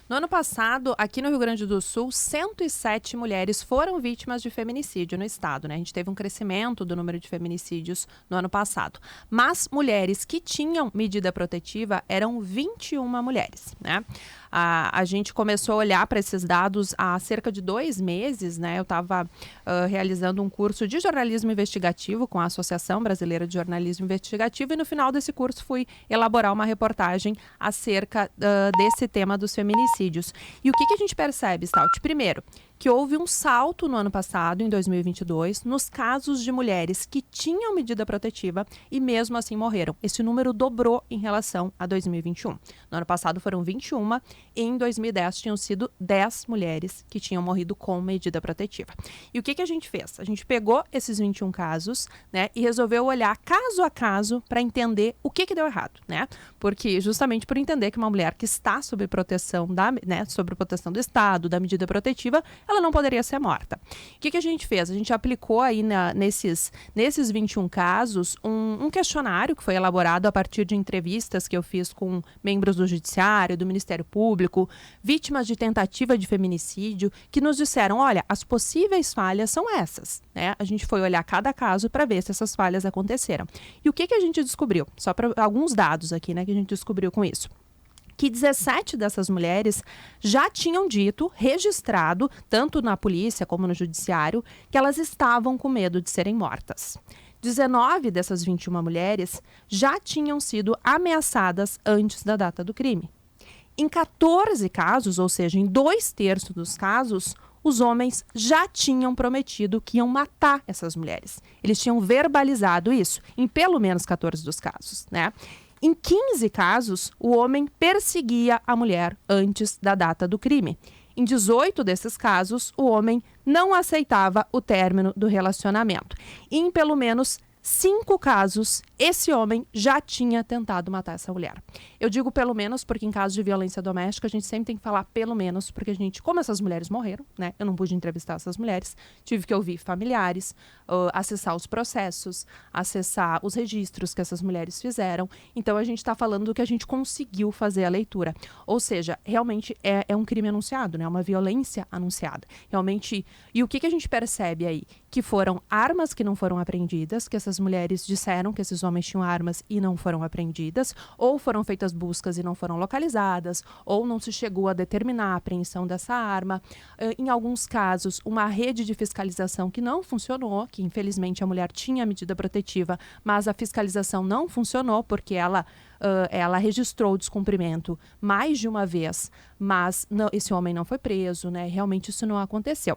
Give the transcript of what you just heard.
No ano passado, aqui no Rio Grande do Sul, 107 mulheres foram vítimas de feminicídio no estado, né? A gente teve um crescimento do número de feminicídios no ano passado. Mas mulheres que tinham medida protetiva eram 21 mulheres, né? A gente começou a olhar para esses dados há cerca de 2 meses, né? Eu estava realizando um curso de jornalismo investigativo com a Associação Brasileira de Jornalismo Investigativo e no final desse curso fui elaborar uma reportagem acerca desse tema dos feminicídios. E o que a gente percebe, Stout? Primeiro, que houve um salto no ano passado, em 2022, nos casos de mulheres que tinham medida protetiva e mesmo assim morreram. Esse número dobrou em relação a 2021. No ano passado foram 21 e em 2010 tinham sido 10 mulheres que tinham morrido com medida protetiva. E o que a gente fez? A gente pegou esses 21 casos, né, e resolveu olhar caso a caso para entender o que deu errado, né? Porque justamente por entender que uma mulher que está sob proteção sob proteção do Estado, da medida protetiva, ela não poderia ser morta. O que a gente fez? A gente aplicou aí nesses 21 casos um questionário que foi elaborado a partir de entrevistas que eu fiz com membros do Judiciário, do Ministério Público, vítimas de tentativa de feminicídio, que nos disseram, olha, as possíveis falhas são essas, né? A gente foi olhar cada caso para ver se essas falhas aconteceram. E o que a gente descobriu? Só para alguns dados aqui, né, que a gente descobriu com isso. Que 17 dessas mulheres já tinham dito, registrado, tanto na polícia como no judiciário, que elas estavam com medo de serem mortas. 19 dessas 21 mulheres já tinham sido ameaçadas antes da data do crime. Em 14 casos, ou seja, em 2/3 dos casos, os homens já tinham prometido que iam matar essas mulheres. Eles tinham verbalizado isso, em pelo menos 14 dos casos, né? Em 15 casos, o homem perseguia a mulher antes da data do crime. Em 18 desses casos, o homem não aceitava o término do relacionamento. E em pelo menos 5 casos, esse homem já tinha tentado matar essa mulher. Eu digo pelo menos porque em caso de violência doméstica a gente sempre tem que falar pelo menos, porque a gente, como essas mulheres morreram, né? Eu não pude entrevistar essas mulheres, tive que ouvir familiares, acessar os processos, acessar os registros que essas mulheres fizeram. Então a gente está falando do que a gente conseguiu fazer a leitura. Ou seja, realmente é um crime anunciado, né? Uma violência anunciada. Realmente, e o que a gente percebe aí? Que foram armas que não foram apreendidas, que essas mulheres disseram que esses homens tinham armas e não foram apreendidas, ou foram feitas buscas e não foram localizadas, ou não se chegou a determinar a apreensão dessa arma. Em alguns casos, uma rede de fiscalização que não funcionou, que infelizmente a mulher tinha medida protetiva, mas a fiscalização não funcionou porque ela registrou o descumprimento mais de uma vez, mas esse homem não foi preso, né? Realmente isso não aconteceu.